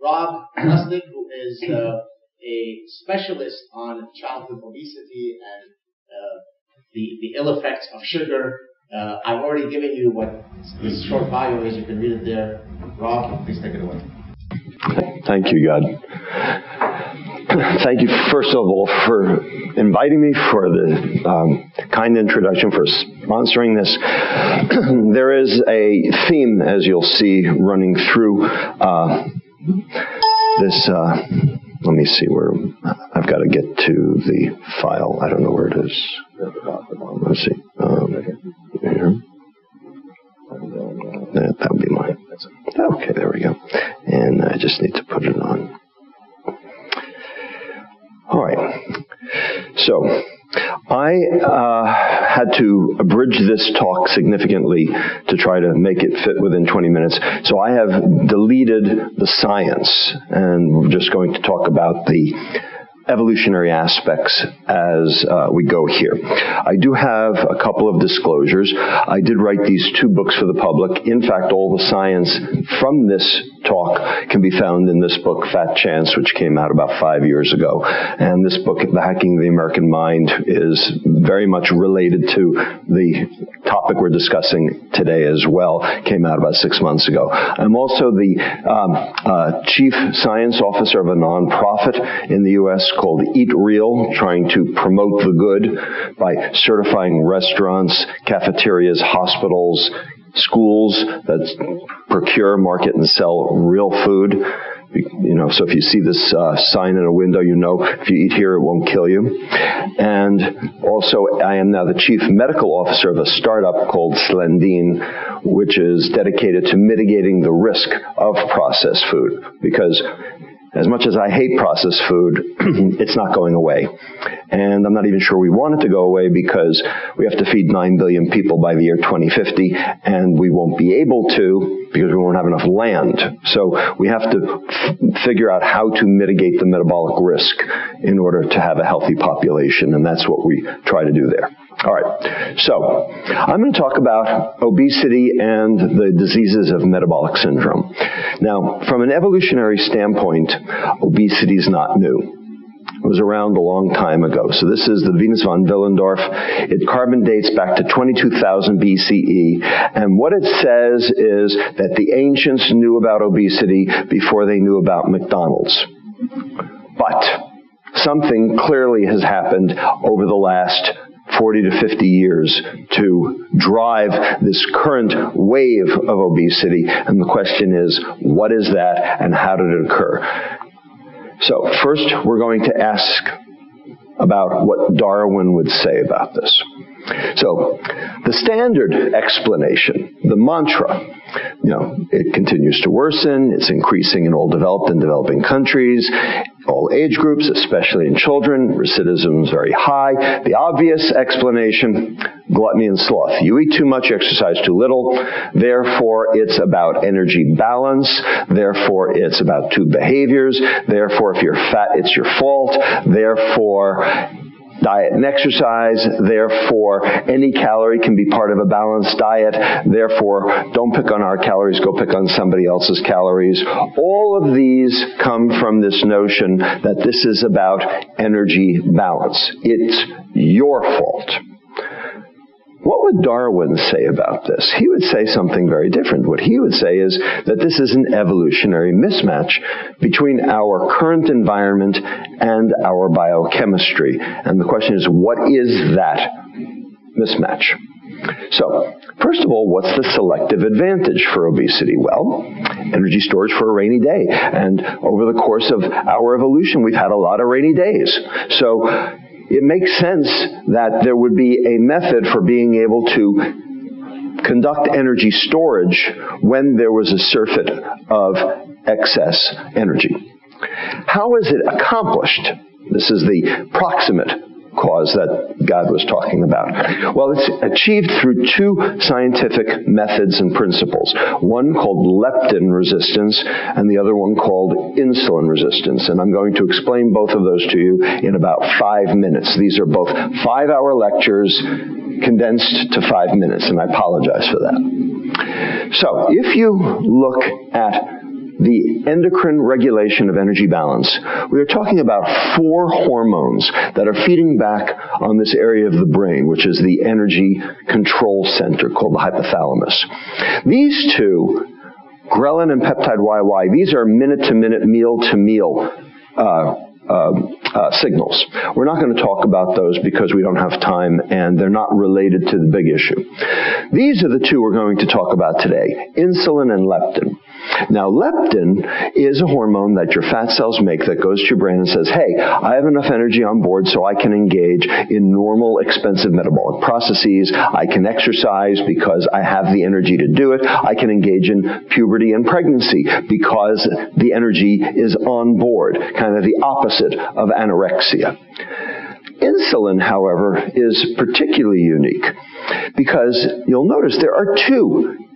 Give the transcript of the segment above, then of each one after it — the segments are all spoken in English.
Rob Lustig, who is a specialist on childhood obesity and the ill effects of sugar. I've already given you what this short bio is. You can read it there. Rob, please take it away. Thank you, God. Thank you, first of all, for inviting me, for the kind introduction, for sponsoring this. There is a theme, as you'll see, running through this. Let me see where I've got to get to the file. I don't know where it is. Let's see. Here. That would be mine. Okay, there we go. And I just need to put it on. All right. So I had to abridge this talk significantly to try to make it fit within 20 minutes. So I have deleted the science, and we're just going to talk about the evolutionary aspects as we go here. I do have a couple of disclosures. I did write these 2 books for the public. In fact, all the science from this talk can be found in this book, Fat Chance, which came out about 5 years ago. And this book, The Hacking the American Mind, is very much related to the topic we're discussing today as well. Came out about 6 months ago. I'm also the chief science officer of a nonprofit in the U.S. called Eat Real, trying to promote the good by certifying restaurants, cafeterias, hospitals, schools that procure, market, and sell real food. You know, so if you see this sign in a window, you know if you eat here, it won't kill you. And also, I am now the chief medical officer of a startup called Slendine, which is dedicated to mitigating the risk of processed food. Because as much as I hate processed food, it's not going away. And I'm not even sure we want it to go away, because we have to feed 9 billion people by the year 2050, and we won't be able to because we won't have enough land. So we have to figure out how to mitigate the metabolic risk in order to have a healthy population, and that's what we try to do there. All right, so I'm going to talk about obesity and the diseases of metabolic syndrome. Now, from an evolutionary standpoint, obesity is not new. It was around a long time ago. So this is the Venus von Willendorf. It carbon dates back to 22,000 BCE. And what it says is that the ancients knew about obesity before they knew about McDonald's. But something clearly has happened over the last 40 to 50 years to drive this current wave of obesity. And the question is, what is that and how did it occur? So first, we're going to ask about what Darwin would say about this. So the standard explanation, the mantra, it continues to worsen. It's increasing in all developed and developing countries, all age groups, especially in children. Recidivism is very high. The obvious explanation, gluttony and sloth. You eat too much, exercise too little. Therefore, it's about energy balance. Therefore, it's about 2 behaviors. Therefore, if you're fat, it's your fault. Therefore, diet and exercise. Therefore, any calorie can be part of a balanced diet. Therefore, don't pick on our calories, go pick on somebody else's calories. All of these come from this notion that this is about energy balance. It's your fault. What would Darwin say about this? He would say something very different. What he would say is that this is an evolutionary mismatch between our current environment and our biochemistry. And the question is, what is that mismatch? So, first of all, what's the selective advantage for obesity? Well, energy storage for a rainy day. And over the course of our evolution, we've had a lot of rainy days. So, it makes sense that there would be a method for being able to conduct energy storage when there was a surfeit of excess energy. How is it accomplished? This is the proximate cause that God was talking about. Well, it's achieved through 2 scientific methods and principles. One called leptin resistance and the other one called insulin resistance. And I'm going to explain both of those to you in about 5 minutes. These are both 5-hour lectures condensed to 5 minutes, and I apologize for that. So, if you look at the endocrine regulation of energy balance, we are talking about 4 hormones that are feeding back on this area of the brain, which is the energy control center called the hypothalamus. These two, ghrelin and peptide YY, these are minute-to-minute, meal-to-meal signals. We're not going to talk about those because we don't have time and they're not related to the big issue. These are the two we're going to talk about today, insulin and leptin. Now, leptin is a hormone that your fat cells make that goes to your brain and says, hey, I have enough energy on board so I can engage in normal, expensive metabolic processes. I can exercise because I have the energy to do it. I can engage in puberty and pregnancy because the energy is on board, kind of the opposite of anorexia. Insulin, however, is particularly unique because you'll notice there are 2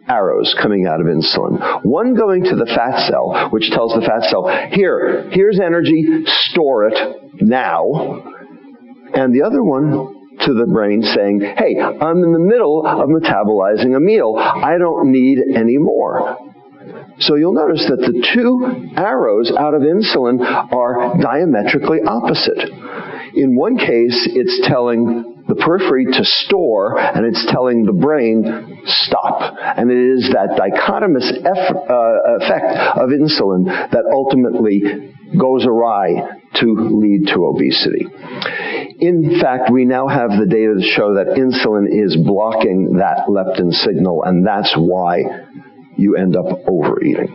arrows coming out of insulin. One going to the fat cell, which tells the fat cell, here's energy, store it now. And the other one to the brain saying, hey, I'm in the middle of metabolizing a meal. I don't need any more. So you'll notice that the 2 arrows out of insulin are diametrically opposite. In one case, it's telling the periphery to store, and it's telling the brain, stop. And it is that dichotomous effect of insulin that ultimately goes awry to lead to obesity. In fact, we now have the data to show that insulin is blocking that leptin signal, and that's why you end up overeating.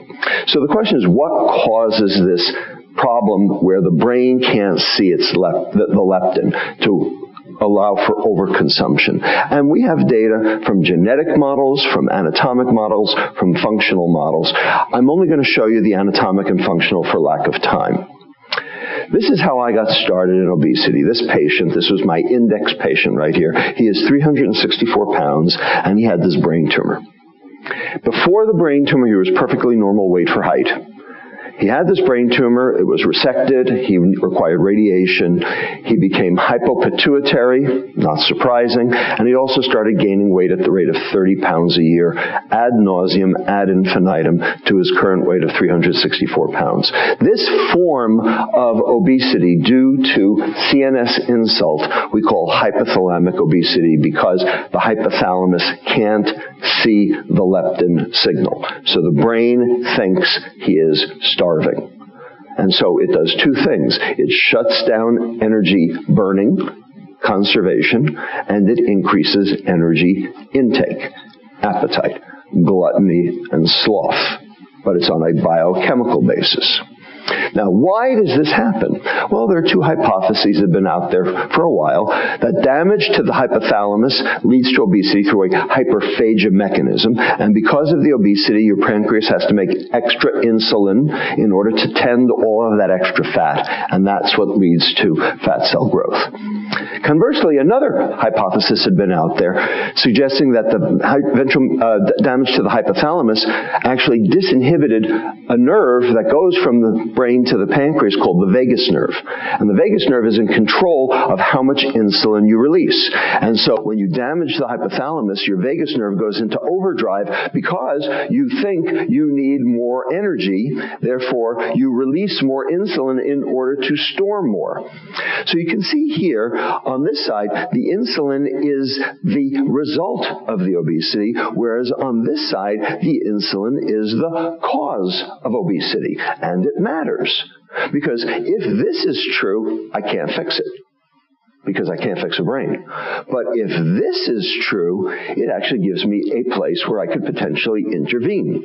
So the question is, what causes this problem where the brain can't see the leptin to allow for overconsumption? And we have data from genetic models, from anatomic models, from functional models. I'm only going to show you the anatomic and functional for lack of time. This is how I got started in obesity. This patient, this was my index patient right here. He is 364 pounds, and he had this brain tumor. Before the brain tumor, he was perfectly normal weight for height. He had this brain tumor. It was resected. He required radiation. He became hypopituitary, not surprising, and he also started gaining weight at the rate of 30 pounds a year, ad nauseum, ad infinitum, to his current weight of 364 pounds. This form of obesity due to CNS insult we call hypothalamic obesity because the hypothalamus can't see the leptin signal. So the brain thinks he is starving. And so it does 2 things. It shuts down energy burning, conservation, and it increases energy intake, appetite, gluttony, and sloth. But it's on a biochemical basis. Now, why does this happen? Well, there are 2 hypotheses that have been out there for a while, that damage to the hypothalamus leads to obesity through a hyperphagia mechanism, and because of the obesity, your pancreas has to make extra insulin in order to tend all of that extra fat, and that's what leads to fat cell growth. Conversely, another hypothesis had been out there suggesting that the damage to the hypothalamus actually disinhibited a nerve that goes from the brain to the pancreas called the vagus nerve. And the vagus nerve is in control of how much insulin you release. And so when you damage the hypothalamus, your vagus nerve goes into overdrive because you think you need more energy. Therefore, you release more insulin in order to store more. So you can see here on this side, the insulin is the result of the obesity, whereas on this side, the insulin is the cause of obesity. And it matters, because if this is true, I can't fix it, because I can't fix a brain. But if this is true, it actually gives me a place where I could potentially intervene,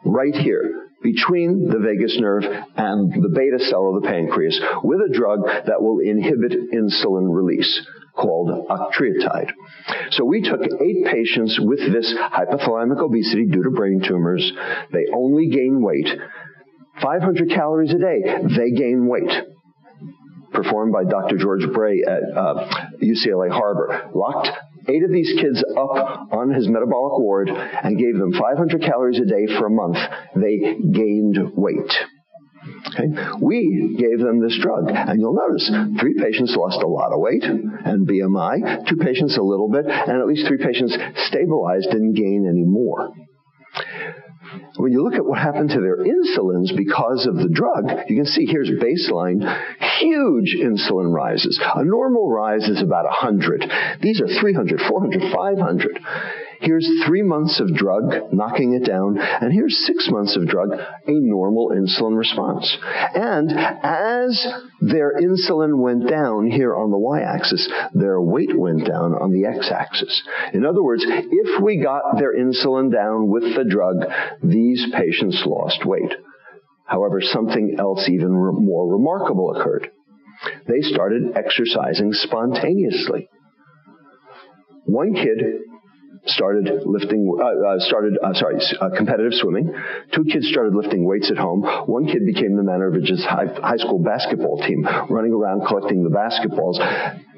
right here, between the vagus nerve and the beta cell of the pancreas, with a drug that will inhibit insulin release, called octreotide. So we took 8 patients with this hypothalamic obesity due to brain tumors. They only gain weight. 500 calories a day, they gain weight. Performed by Dr. George Bray at UCLA Harbor. Locked 8 of these kids up on his metabolic ward and gave them 500 calories a day for a month. They gained weight. Okay? We gave them this drug, and you'll notice 3 patients lost a lot of weight and BMI, 2 patients a little bit, and at least 3 patients stabilized, didn't gain any more. When you look at what happened to their insulins because of the drug, you can see here's baseline, huge insulin rises. A normal rise is about 100. These are 300, 400, 500. Here's 3 months of drug, knocking it down, and here's 6 months of drug, a normal insulin response. And as their insulin went down here on the y-axis, their weight went down on the x-axis. In other words, if we got their insulin down with the drug, these patients lost weight. However, something else even more remarkable occurred. They started exercising spontaneously. One kid started competitive swimming. 2 kids started lifting weights at home. 1 kid became the manager of his high school basketball team, running around collecting the basketballs.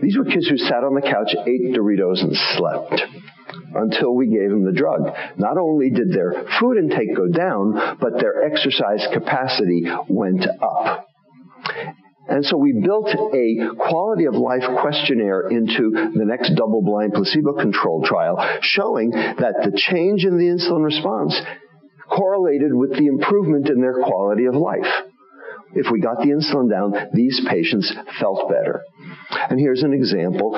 These were kids who sat on the couch, ate Doritos, and slept until we gave them the drug. Not only did their food intake go down, but their exercise capacity went up. And so we built a quality of life questionnaire into the next double-blind placebo-controlled trial, showing that the change in the insulin response correlated with the improvement in their quality of life. If we got the insulin down, these patients felt better. And here's an example.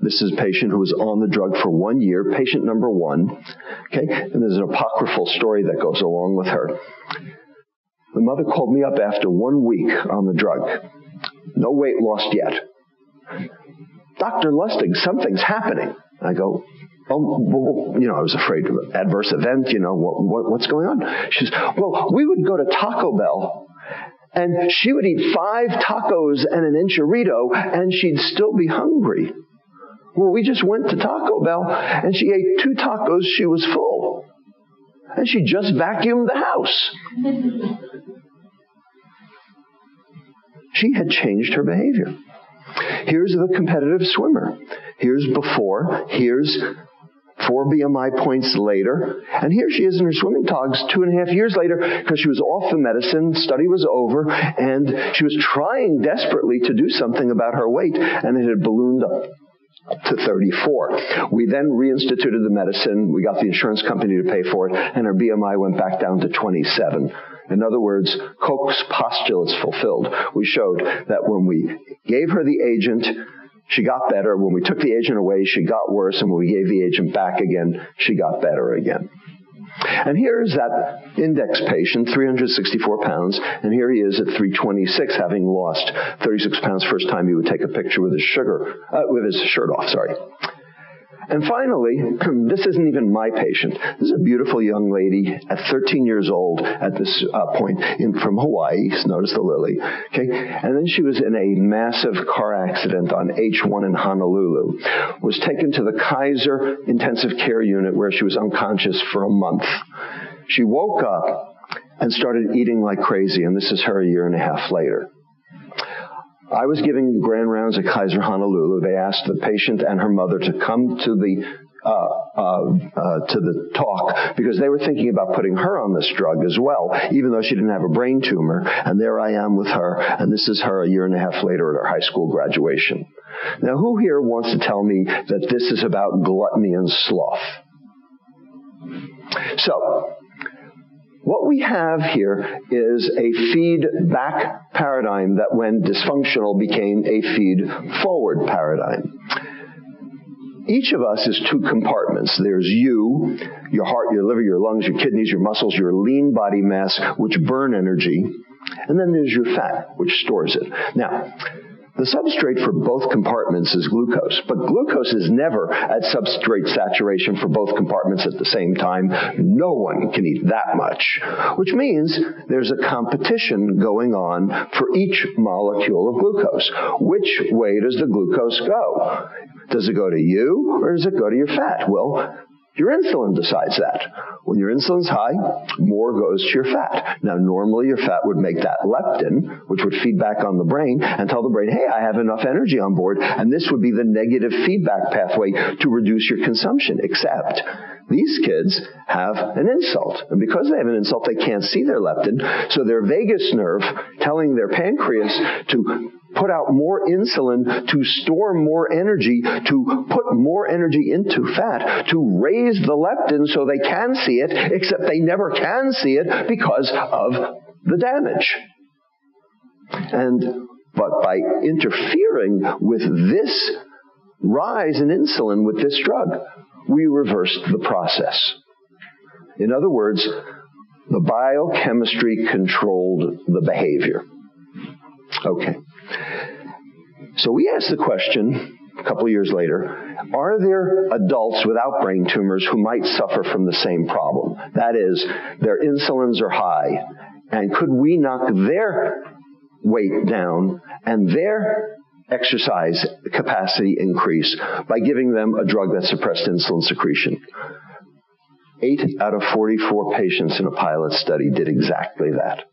This is a patient who was on the drug for 1 year, patient number 1. Okay? And there's an apocryphal story that goes along with her. The mother called me up after 1 week on the drug. No weight lost yet. Dr. Lustig, something's happening. I go, oh, well, I was afraid of an adverse event, what's going on? She says, well, we would go to Taco Bell, and she would eat 5 tacos and an enchilada, and she'd still be hungry. Well, we just went to Taco Bell, and she ate 2 tacos, she was full. And she just vacuumed the house. She had changed her behavior. Here's the competitive swimmer. Here's before. Here's 4 BMI points later. And here she is in her swimming togs 2.5 years later because she was off the medicine, study was over, and she was trying desperately to do something about her weight, and it had ballooned up to 34. We then reinstituted the medicine. We got the insurance company to pay for it, and her BMI went back down to 27. In other words, Koch's postulates fulfilled. We showed that when we gave her the agent, she got better. When we took the agent away, she got worse. And when we gave the agent back again, she got better again. And here's that index patient, 364 pounds, and here he is at 326, having lost 36 pounds first time he would take a picture with his shirt off, sorry. And finally, this isn't even my patient. This is a beautiful young lady at 13 years old at this point from Hawaii. Notice the lily. Okay? And then she was in a massive car accident on H1 in Honolulu. Was taken to the Kaiser intensive care unit where she was unconscious for a month. She woke up and started eating like crazy, and this is her 1.5 years later. I was giving grand rounds at Kaiser Honolulu. They asked the patient and her mother to come to the talk because they were thinking about putting her on this drug as well, even though she didn't have a brain tumor. And there I am with her, and this is her 1.5 years later at her high school graduation. Now, who here wants to tell me that this is about gluttony and sloth? So, what we have here is a feedback paradigm that, when dysfunctional, became a feed-forward paradigm. Each of us is 2 compartments. There's you, your heart, your liver, your lungs, your kidneys, your muscles, your lean body mass, which burn energy. And then there's your fat, which stores it. Now, the substrate for both compartments is glucose, but glucose is never at substrate saturation for both compartments at the same time. No one can eat that much, which means there's a competition going on for each molecule of glucose. Which way does the glucose go? Does it go to you, or does it go to your fat? Well, your insulin decides that. When your insulin's high, more goes to your fat. Now, normally your fat would make that leptin, which would feed back on the brain and tell the brain, hey, I have enough energy on board, and this would be the negative feedback pathway to reduce your consumption. Except these kids have an insult. And because they have an insult, they can't see their leptin, so their vagus nerve telling their pancreas to put out more insulin to store more energy, to put more energy into fat, to raise the leptin so they can see it, except they never can see it because of the damage. But by interfering with this rise in insulin with this drug, we reversed the process. In other words, the biochemistry controlled the behavior. Okay. So we asked the question a couple of years later, are there adults without brain tumors who might suffer from the same problem? That is, their insulins are high, and could we knock their weight down and their exercise capacity increase by giving them a drug that suppressed insulin secretion? 8 out of 44 patients in a pilot study did exactly that.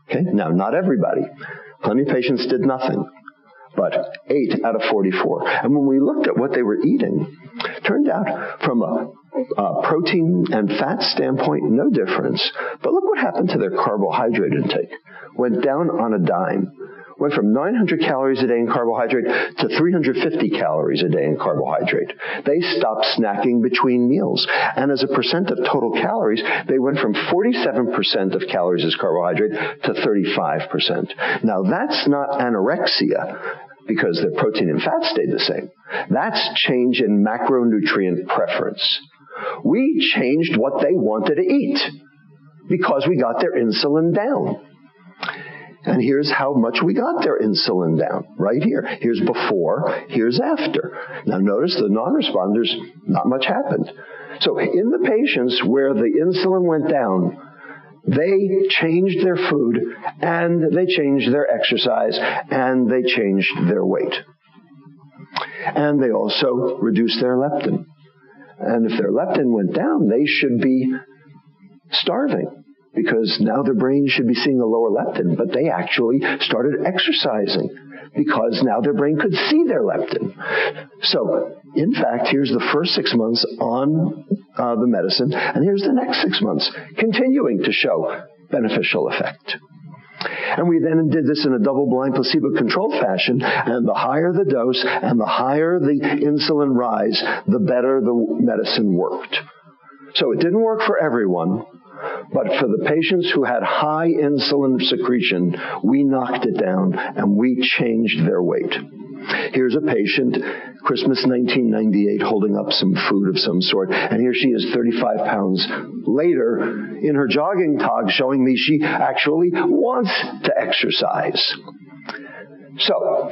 Okay? Now, not everybody. Plenty of patients did nothing. But 8 out of 44. And when we looked at what they were eating, it turned out from a protein and fat standpoint, no difference. But look what happened to their carbohydrate intake. Went down on a dime. Went from 900 calories a day in carbohydrate to 350 calories a day in carbohydrate. They stopped snacking between meals. And as a percent of total calories, they went from 47% of calories as carbohydrate to 35%. Now, that's not anorexia, because their protein and fat stayed the same. That's change in macronutrient preference. We changed what they wanted to eat because we got their insulin down. And here's how much we got their insulin down, right here. Here's before, here's after. Now notice the non-responders, not much happened. So in the patients where the insulin went down, they changed their food, and they changed their exercise, and they changed their weight. And they also reduced their leptin. And if their leptin went down, they should be starving, because now their brain should be seeing a lower leptin, but they actually started exercising because now their brain could see their leptin. So, in fact, here's the first 6 months on the medicine, and here's the next 6 months, continuing to show beneficial effect. And we then did this in a double-blind, placebo-controlled fashion, and the higher the dose and the higher the insulin rise, the better the medicine worked. So it didn't work for everyone, but for the patients who had high insulin secretion, we knocked it down and we changed their weight. Here's a patient, Christmas 1998, holding up some food of some sort, and here she is 35 pounds later in her jogging tog, showing me she actually wants to exercise. So,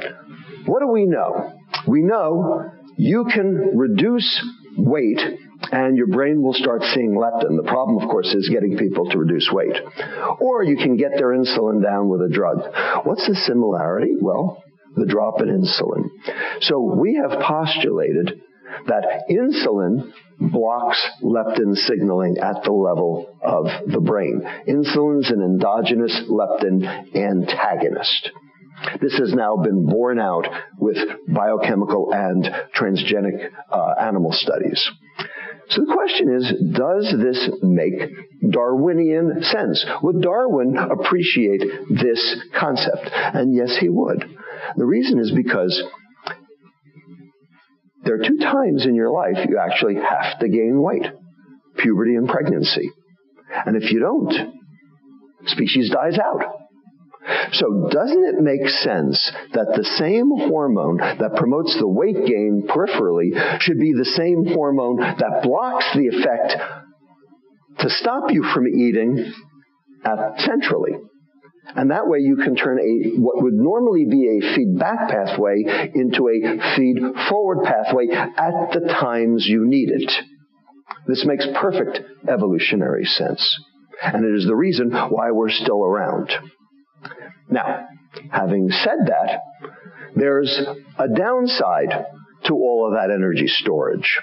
what do we know? We know you can reduce weight and your brain will start seeing leptin. The problem, of course, is getting people to reduce weight. Or you can get their insulin down with a drug. What's the similarity? Well, the drop in insulin. So we have postulated that insulin blocks leptin signaling at the level of the brain. Insulin's an endogenous leptin antagonist. This has now been borne out with biochemical and transgenic animal studies. So the question is, does this make Darwinian sense? Would Darwin appreciate this concept? And yes, he would. The reason is because there are 2 times in your life you actually have to gain weight: puberty and pregnancy. And if you don't, species dies out. So doesn't it make sense that the same hormone that promotes the weight gain peripherally should be the same hormone that blocks the effect to stop you from eating centrally? And that way you can turn what would normally be a feedback pathway into a feed-forward pathway at the times you need it. This makes perfect evolutionary sense. And it is the reason why we're still around. Now, having said that, there's a downside to all of that energy storage.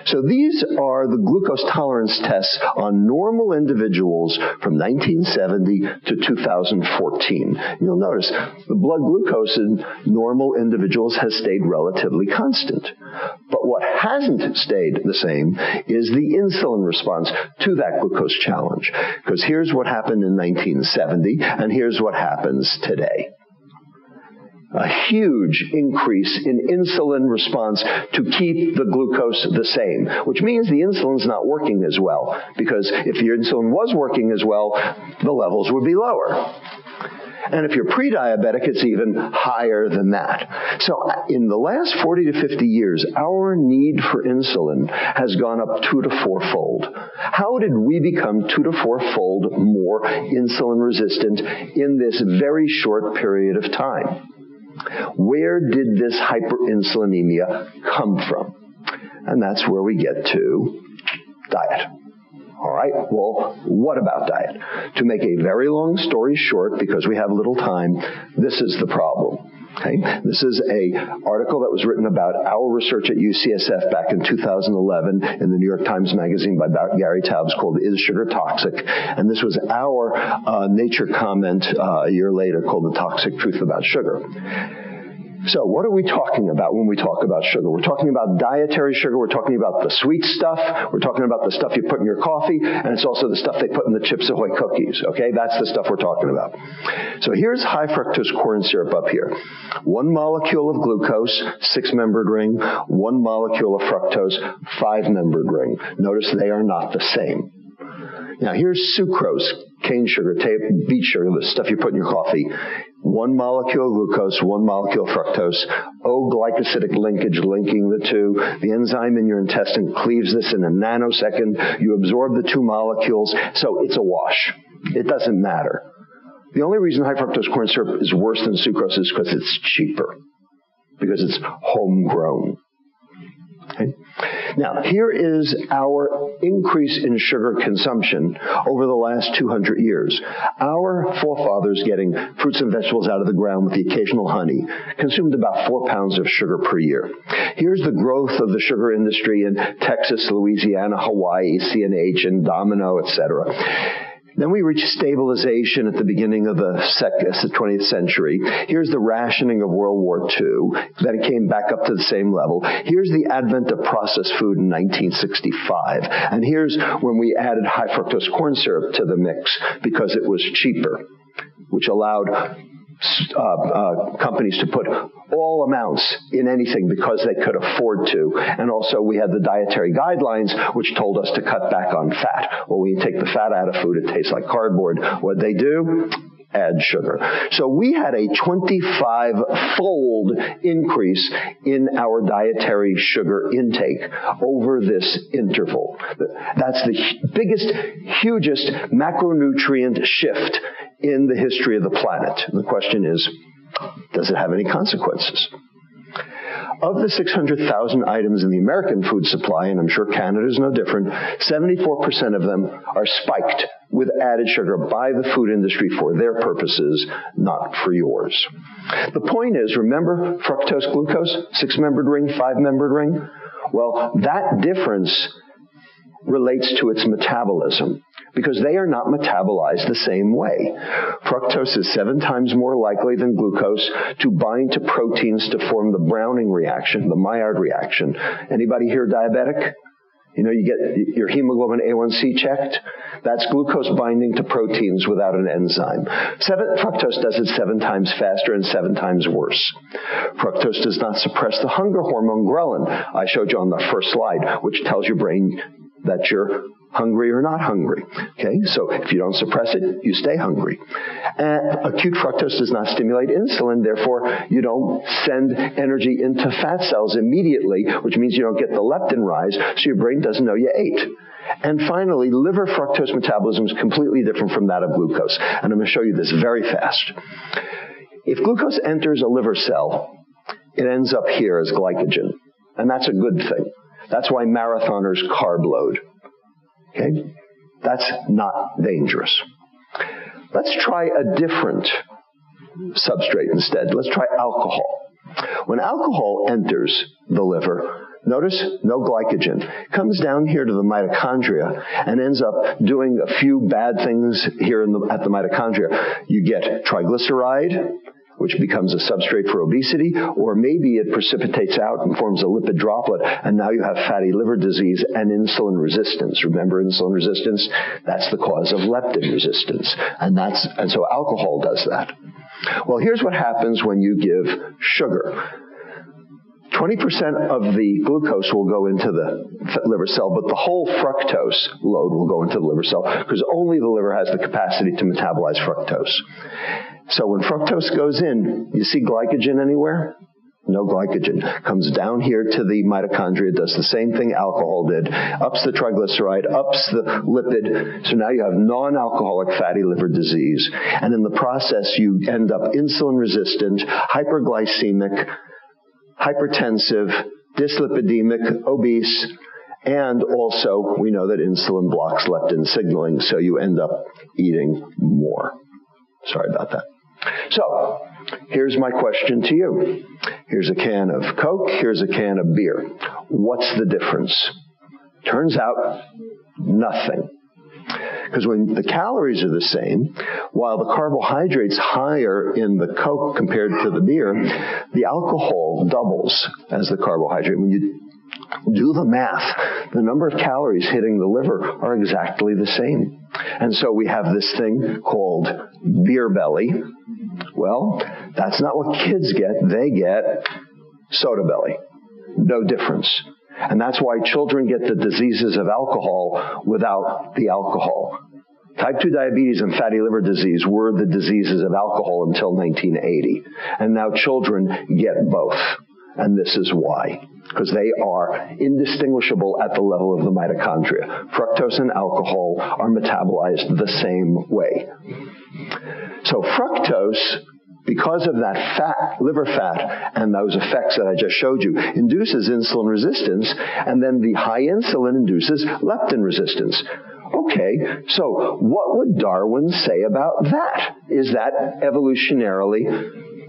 So these are the glucose tolerance tests on normal individuals from 1970 to 2014. You'll notice the blood glucose in normal individuals has stayed relatively constant. But what hasn't stayed the same is the insulin response to that glucose challenge. Because here's what happened in 1970, and here's what happens today. a huge increase in insulin response to keep the glucose the same, which means the insulin's not working as well, because if your insulin was working as well, the levels would be lower. And if you're pre-diabetic, it's even higher than that. So in the last 40 to 50 years, our need for insulin has gone up 2 to 4-fold. How did we become 2 to 4-fold more insulin resistant in this very short period of time? Where did this hyperinsulinemia come from? And that's where we get to diet. All right, well, what about diet? To make a very long story short, because we have little time, this is the problem. Okay? This is an article that was written about our research at UCSF back in 2011 in the New York Times Magazine by Gary Taubes called Is Sugar Toxic? And this was our Nature comment a year later called The Toxic Truth About Sugar. So what are we talking about when we talk about sugar? We're talking about dietary sugar. We're talking about the sweet stuff. We're talking about the stuff you put in your coffee. And it's also the stuff they put in the Chips Ahoy cookies. Okay? That's the stuff we're talking about. So here's high fructose corn syrup up here. 1 molecule of glucose, 6-membered ring. 1 molecule of fructose, 5-membered ring. Notice they are not the same. Now here's sucrose, cane sugar, beet sugar, the stuff you put in your coffee. 1 molecule of glucose, 1 molecule of fructose, O-glycosidic linkage linking the two. The enzyme in your intestine cleaves this in a nanosecond. You absorb the 2 molecules, so it's a wash. It doesn't matter. The only reason high fructose corn syrup is worse than sucrose is because it's cheaper, because it's homegrown. Okay. Now, here is our increase in sugar consumption over the last 200 years. Our forefathers, getting fruits and vegetables out of the ground with the occasional honey, consumed about 4 pounds of sugar per year. Here's the growth of the sugar industry in Texas, Louisiana, Hawaii, C&H, and Domino, etc. Then we reached stabilization at the beginning of the 20th century. Here's the rationing of World War II. Then it came back up to the same level. Here's the advent of processed food in 1965. And here's when we added high fructose corn syrup to the mix because it was cheaper, which allowed companies to put all amounts in anything because they could afford to. And also we had the dietary guidelines which told us to cut back on fat. Well, when you take the fat out of food, it tastes like cardboard. What'd they do? Add sugar. So we had a 25-fold increase in our dietary sugar intake over this interval. That's the biggest, hugest macronutrient shift in the history of the planet. And the question is, does it have any consequences? Of the 600,000 items in the American food supply, and I'm sure Canada is no different, 74% of them are spiked with added sugar by the food industry for their purposes, not for yours. The point is, remember fructose, glucose, 6-membered ring, 5-membered ring? Well, that difference relates to its metabolism, because they are not metabolized the same way. Fructose is 7 times more likely than glucose to bind to proteins to form the Browning reaction, the Maillard reaction. Anybody here diabetic? You know, you get your hemoglobin A1C checked. That's glucose binding to proteins without an enzyme. Fructose does it 7 times faster and 7 times worse. Fructose does not suppress the hunger hormone ghrelin I showed you on the first slide, which tells your brain that you're hungry or not hungry. Okay, so if you don't suppress it, you stay hungry. And acute fructose does not stimulate insulin, therefore you don't send energy into fat cells immediately, which means you don't get the leptin rise, so your brain doesn't know you ate. And finally, liver fructose metabolism is completely different from that of glucose. And I'm going to show you this very fast. If glucose enters a liver cell, it ends up here as glycogen. And that's a good thing. That's why marathoners carb load. Okay? That's not dangerous. Let's try a different substrate instead. Let's try alcohol. When alcohol enters the liver, notice no glycogen. It comes down here to the mitochondria and ends up doing a few bad things here at the mitochondria. You get triglyceride, which becomes a substrate for obesity, or maybe it precipitates out and forms a lipid droplet, and now you have fatty liver disease and insulin resistance. Remember insulin resistance? That's the cause of leptin resistance. And so alcohol does that. Well, here's what happens when you give sugar. 20% of the glucose will go into the liver cell, but the whole fructose load will go into the liver cell because only the liver has the capacity to metabolize fructose. So when fructose goes in, you see glycogen anywhere? No glycogen. Comes down here to the mitochondria, does the same thing alcohol did, ups the triglyceride, ups the lipid. So now you have non-alcoholic fatty liver disease. And in the process, you end up insulin resistant, hyperglycemic, hypertensive, dyslipidemic, obese, and also we know that insulin blocks leptin signaling, so you end up eating more. Sorry about that. So, here's my question to you. Here's a can of Coke, here's a can of beer. What's the difference? Turns out, nothing. Because when the calories are the same, while the carbohydrate's higher in the Coke compared to the beer, the alcohol doubles as the carbohydrate. When you do the math, the number of calories hitting the liver are exactly the same. And so we have this thing called beer belly. Well, that's not what kids get. They get soda belly. No difference. And that's why children get the diseases of alcohol without the alcohol. Type 2 diabetes and fatty liver disease were the diseases of alcohol until 1980. And now children get both. And this is why. Because they are indistinguishable at the level of the mitochondria. Fructose and alcohol are metabolized the same way. So fructose, because of that fat, liver fat, and those effects that I just showed you, induces insulin resistance, and then the high insulin induces leptin resistance. Okay, so what would Darwin say about that? Is that evolutionarily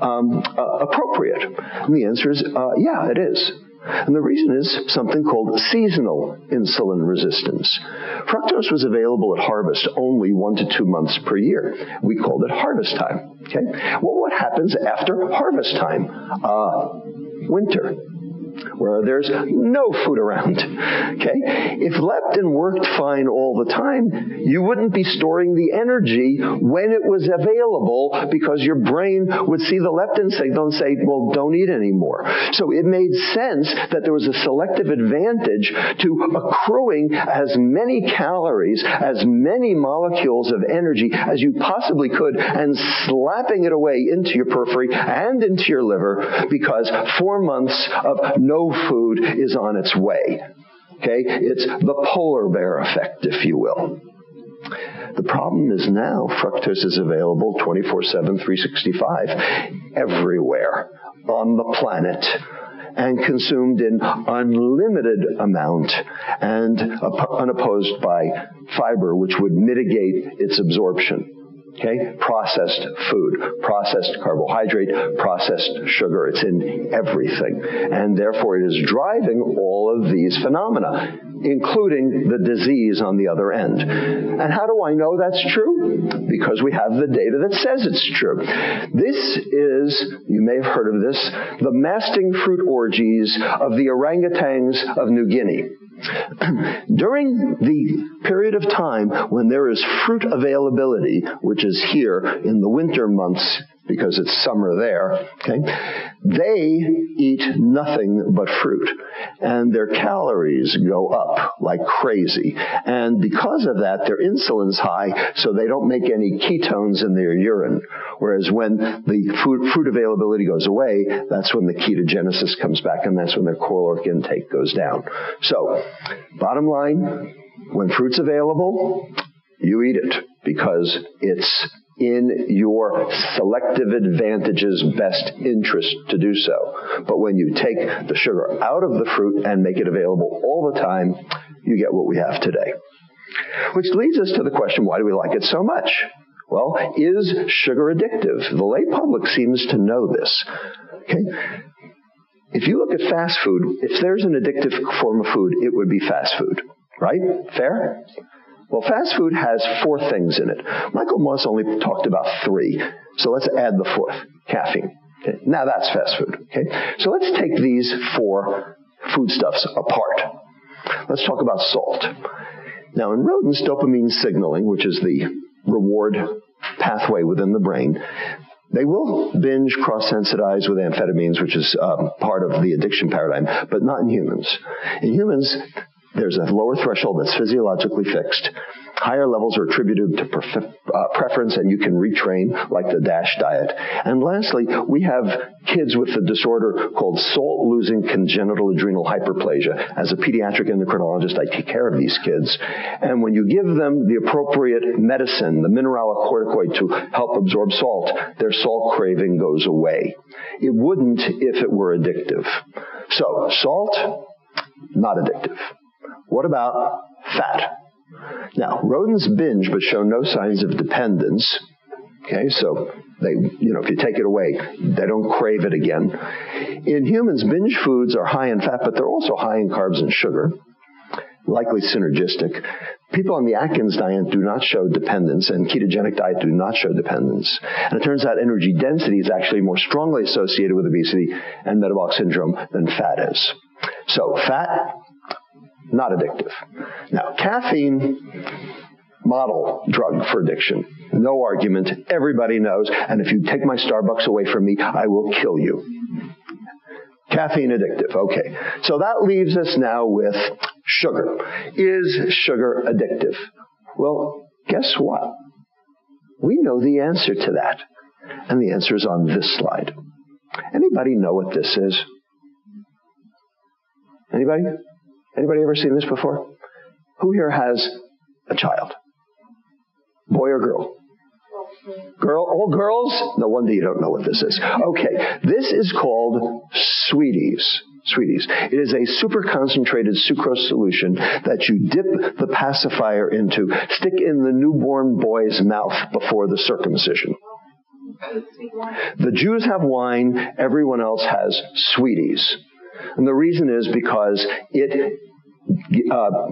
appropriate? And the answer is, yeah, it is. And the reason is something called seasonal insulin resistance. Fructose was available at harvest only 1 to 2 months per year. We called it harvest time. Okay? Well, what happens after harvest time? Winter, where there's no food around. Okay? If leptin worked fine all the time, you wouldn't be storing the energy when it was available because your brain would see the leptin signal and say, well, don't eat anymore. So it made sense that there was a selective advantage to accruing as many calories, as many molecules of energy as you possibly could and slapping it away into your periphery and into your liver because 4 months of no food is on its way. Okay? It's the polar bear effect, if you will. The problem is now fructose is available 24/7, 365, everywhere on the planet and consumed in unlimited amount and unopposed by fiber, which would mitigate its absorption. Okay? Processed food, processed carbohydrate, processed sugar. It's in everything. And therefore it is driving all of these phenomena, including the disease on the other end. And how do I know that's true? Because we have the data that says it's true. This is, you may have heard of this, the masting fruit orgies of the orangutans of New Guinea. During the period of time when there is fruit availability, which is here in the winter months because it's summer there, okay, they eat nothing but fruit. And their calories go up like crazy. And because of that, their insulin's high, so they don't make any ketones in their urine. Whereas when the fruit availability goes away, that's when the ketogenesis comes back, and that's when their caloric intake goes down. So, bottom line, when fruit's available, you eat it because it's in your selective advantage's best interest to do so. But when you take the sugar out of the fruit and make it available all the time, you get what we have today. Which leads us to the question, why do we like it so much? Well, is sugar addictive? The lay public seems to know this. Okay? If you look at fast food, if there's an addictive form of food, it would be fast food. Right? Fair? Well, fast food has 4 things in it. Michael Moss only talked about 3. So let's add the 4th, caffeine. Okay? Now that's fast food. Okay? So let's take these 4 foodstuffs apart. Let's talk about salt. Now in rodents, dopamine signaling, which is the reward pathway within the brain, They will binge cross-sensitize with amphetamines, which is part of the addiction paradigm, but not in humans. In humans, there's a lower threshold that's physiologically fixed. Higher levels are attributed to preference, and you can retrain, like the DASH diet. And lastly, we have kids with a disorder called salt-losing congenital adrenal hyperplasia. As a pediatric endocrinologist, I take care of these kids. And when you give them the appropriate medicine, the mineralocorticoid, to help absorb salt, their salt craving goes away. It wouldn't if it were addictive. So, salt, not addictive. What about fat? Now, rodents binge but show no signs of dependence. Okay, so they, if you take it away, they don't crave it again. In humans, binge foods are high in fat, but they're also high in carbs and sugar, likely synergistic. People on the Atkins diet do not show dependence, and ketogenic diet do not show dependence. And it turns out energy density is actually more strongly associated with obesity and metabolic syndrome than fat is. So fat, not addictive. Now, caffeine, model drug for addiction. No argument. Everybody knows. And if you take my Starbucks away from me, I will kill you. Caffeine addictive. Okay. So that leaves us now with sugar. Is sugar addictive? Well, guess what? We know the answer to that. And the answer is on this slide. Anybody know what this is? Anybody? Anybody ever seen this before? Who here has a child? Boy or girl? Girl? All girls? No wonder you don't know what this is. Okay. This is called Sweeties. Sweeties. It is a super concentrated sucrose solution that you dip the pacifier into, stick in the newborn boy's mouth before the circumcision. The Jews have wine. Everyone else has Sweeties. And the reason is because it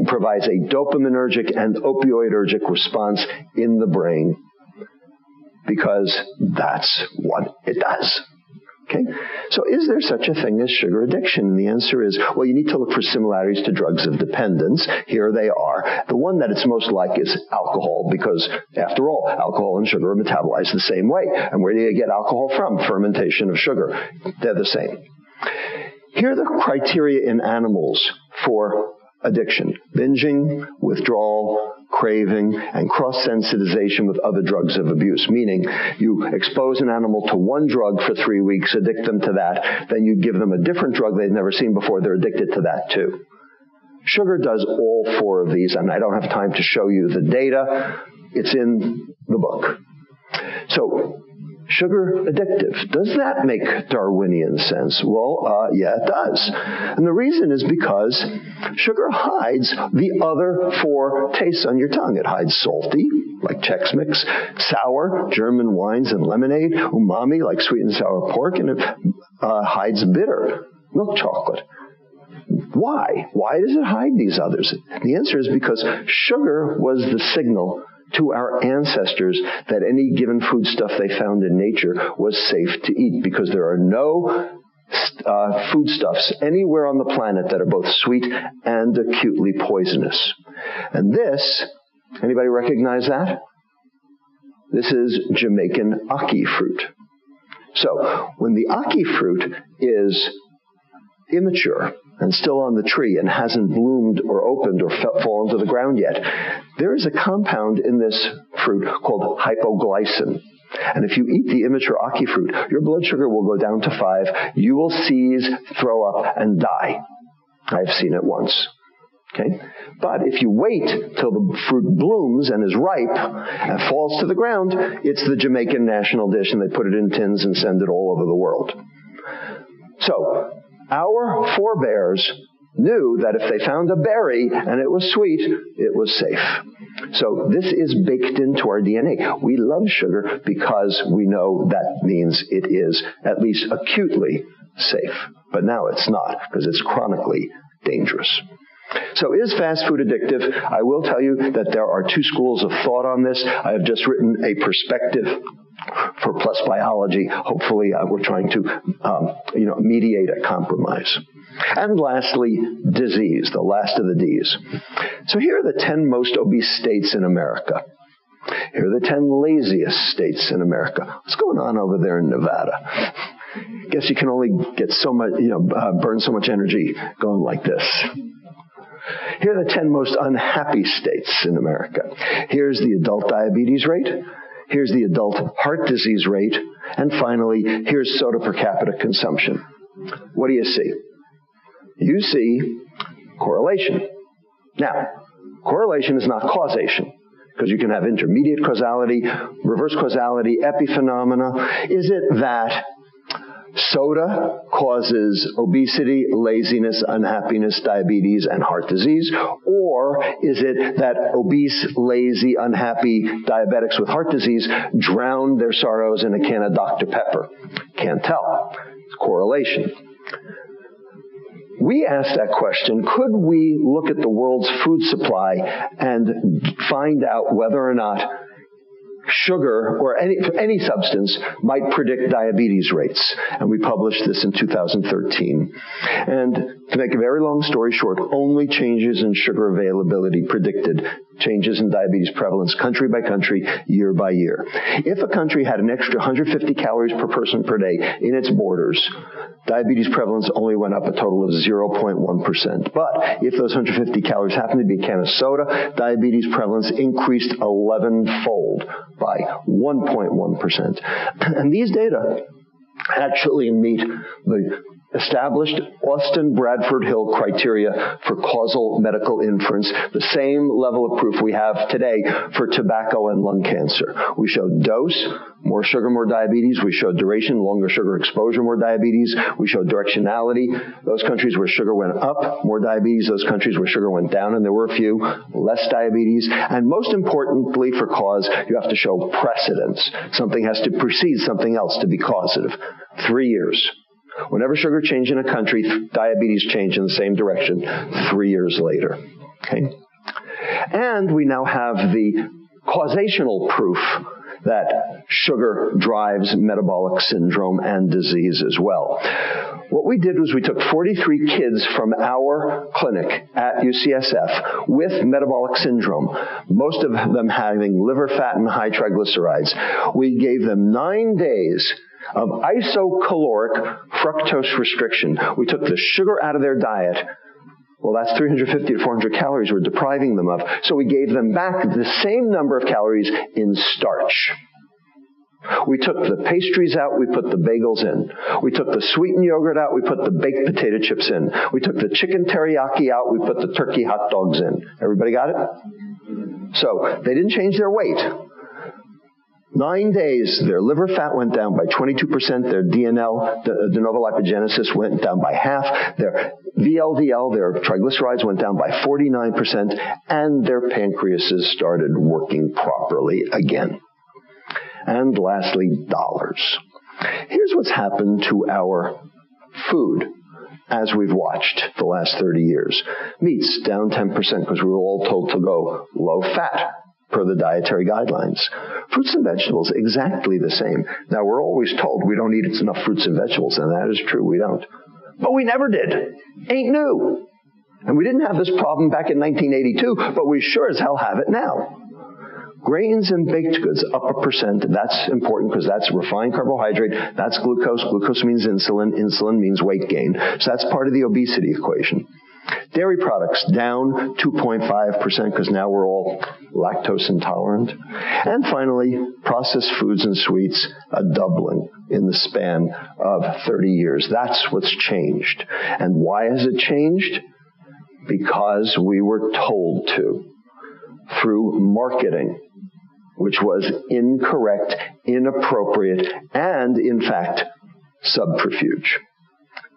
provides a dopaminergic and opioidergic response in the brain, because that's what it does. Okay? So is there such a thing as sugar addiction? And the answer is, well, you need to look for similarities to drugs of dependence. Here they are. The one that it's most like is alcohol, because, after all, alcohol and sugar are metabolized the same way. And where do you get alcohol from? Fermentation of sugar. They're the same. Here are the criteria in animals for addiction: binging, withdrawal, craving, and cross-sensitization with other drugs of abuse. Meaning, you expose an animal to one drug for 3 weeks, addict them to that, then you give them a different drug they've never seen before, they're addicted to that too. Sugar does all four of these, and I don't have time to show you the data. It's in the book. So, sugar addictive. Does that make Darwinian sense? Well, yeah, it does. And the reason is because sugar hides the other four tastes on your tongue. It hides salty, like Chex Mix, sour, German wines and lemonade, umami, like sweet and sour pork, and it hides bitter, milk chocolate. Why? Why does it hide these others? The answer is because sugar was the signal to our ancestors that any given foodstuff they found in nature was safe to eat, because there are no foodstuffs anywhere on the planet that are both sweet and acutely poisonous. And this, anybody recognize that? This is Jamaican ackee fruit. So, when the ackee fruit is immature and still on the tree and hasn't bloomed or opened or fallen to the ground yet, there is a compound in this fruit called hypoglycin. And if you eat the immature ackee fruit, your blood sugar will go down to 5. You will seize, throw up, and die. I've seen it once. Okay? But if you wait till the fruit blooms and is ripe and falls to the ground, it's the Jamaican national dish, and they put it in tins and send it all over the world. So, our forebears knew that if they found a berry and it was sweet, it was safe. So this is baked into our DNA. We love sugar because we know that means it is at least acutely safe. But now it's not, because it's chronically dangerous. So is fast food addictive? I will tell you that there are two schools of thought on this. I have just written a perspective for PLUS Biology. Hopefully, we're trying to, mediate a compromise. And lastly, disease, the last of the Ds. So here are the 10 most obese states in America. Here are the 10 laziest states in America. What's going on over there in Nevada? Guess you can only get so much, burn so much energy going like this. Here are the 10 most unhappy states in America. Here's the adult diabetes rate. Here's the adult heart disease rate. And finally, here's soda per capita consumption. What do you see? You see correlation. Now, correlation is not causation, because you can have intermediate causality, reverse causality, epiphenomena. Is it that soda causes obesity, laziness, unhappiness, diabetes, and heart disease? Or is it that obese, lazy, unhappy diabetics with heart disease drown their sorrows in a can of Dr. Pepper? Can't tell. It's correlation. We asked that question, could we look at the world's food supply and find out whether or not sugar or any substance might predict diabetes rates? And we published this in 2013. And to make a very long story short, only changes in sugar availability predicted changes in diabetes prevalence country by country, year by year. If a country had an extra 150 calories per person per day in its borders, diabetes prevalence only went up a total of 0.1%. But if those 150 calories happened to be a can of soda, diabetes prevalence increased 11-fold by 1.1%. And these data actually meet the established Austin-Bradford-Hill criteria for causal medical inference, the same level of proof we have today for tobacco and lung cancer. We showed dose, more sugar, more diabetes. We showed duration, longer sugar exposure, more diabetes. We showed directionality. Those countries where sugar went up, more diabetes. Those countries where sugar went down, and there were a few, less diabetes. And most importantly for cause, you have to show precedence. Something has to precede something else to be causative. 3 years. Whenever sugar changed in a country, diabetes changed in the same direction 3 years later. Okay? And we now have the causational proof that sugar drives metabolic syndrome and disease as well. What we did was we took 43 kids from our clinic at UCSF with metabolic syndrome, most of them having liver fat and high triglycerides. We gave them 9 days of isocaloric fructose restriction. We took the sugar out of their diet. Well, that's 350 to 400 calories we're depriving them of. So we gave them back the same number of calories in starch. We took the pastries out, we put the bagels in. We took the sweetened yogurt out, we put the baked potato chips in. We took the chicken teriyaki out, we put the turkey hot dogs in. Everybody got it? So they didn't change their weight. 9 days, their liver fat went down by 22%, their DNL, de novo lipogenesis, went down by half, their VLDL, their triglycerides, went down by 49%, and their pancreases started working properly again. And lastly, dollars. Here's what's happened to our food as we've watched the last 30 years. Meats down 10% because we were all told to go low fat per the dietary guidelines. Fruits and vegetables, exactly the same. Now, we're always told we don't eat enough fruits and vegetables, and that is true, we don't. But we never did. Ain't new. And we didn't have this problem back in 1982, but we sure as hell have it now. Grains and baked goods up 1%. That's important because that's refined carbohydrate. That's glucose. Glucose means insulin. Insulin means weight gain. So that's part of the obesity equation. Dairy products down 2.5% because now we're all lactose intolerant. And finally, processed foods and sweets, a doubling in the span of 30 years. That's what's changed. And why has it changed? Because we were told to, through marketing, which was incorrect, inappropriate, and, in fact, subterfuge.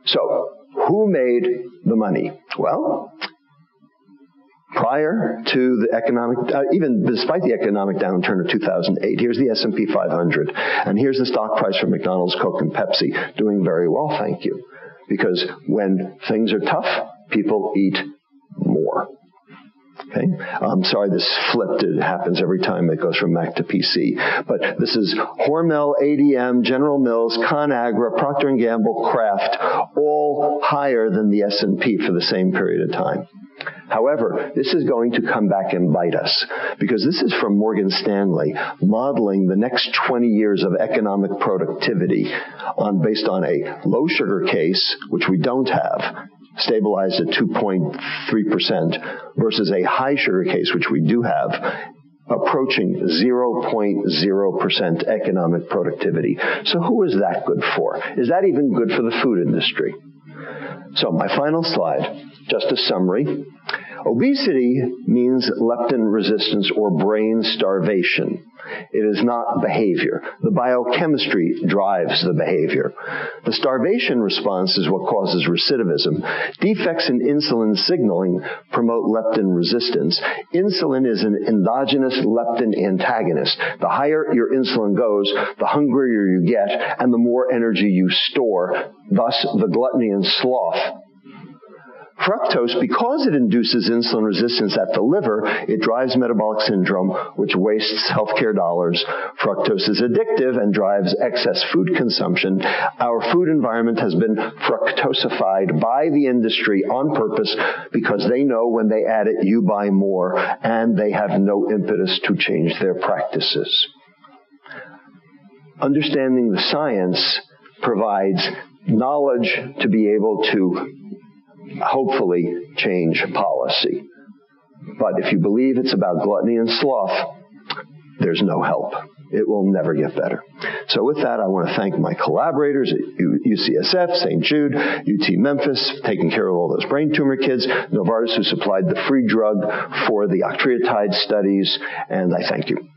So, who made the money? Well, prior to the economic, even despite the economic downturn of 2008, here's the S&P 500, and here's the stock price for McDonald's, Coke, and Pepsi, doing very well, thank you. Because when things are tough, people eat more. Okay. I'm sorry, this flipped. It happens every time it goes from Mac to PC. But this is Hormel, ADM, General Mills, ConAgra, Procter & Gamble, Kraft, all higher than the S&P for the same period of time. However, this is going to come back and bite us, because this is from Morgan Stanley modeling the next 20 years of economic productivity based on a low sugar case, which we don't have, stabilized at 2.3%, versus a high sugar case, which we do have, approaching 0.0% economic productivity. So who is that good for? Is that even good for the food industry? So my final slide, just a summary. Obesity means leptin resistance or brain starvation. It is not behavior. The biochemistry drives the behavior. The starvation response is what causes recidivism. Defects in insulin signaling promote leptin resistance. Insulin is an endogenous leptin antagonist. The higher your insulin goes, the hungrier you get, and the more energy you store, thus the gluttony and sloth. Fructose, because it induces insulin resistance at the liver, it drives metabolic syndrome, which wastes healthcare dollars. Fructose is addictive and drives excess food consumption. Our food environment has been fructosified by the industry on purpose because they know when they add it, you buy more, and they have no impetus to change their practices. Understanding the science provides knowledge to be able to hopefully change policy. But if you believe it's about gluttony and sloth, there's no help. It will never get better. So with that, I want to thank my collaborators at UCSF, St. Jude, UT Memphis, taking care of all those brain tumor kids, Novartis, who supplied the free drug for the octreotide studies, and I thank you.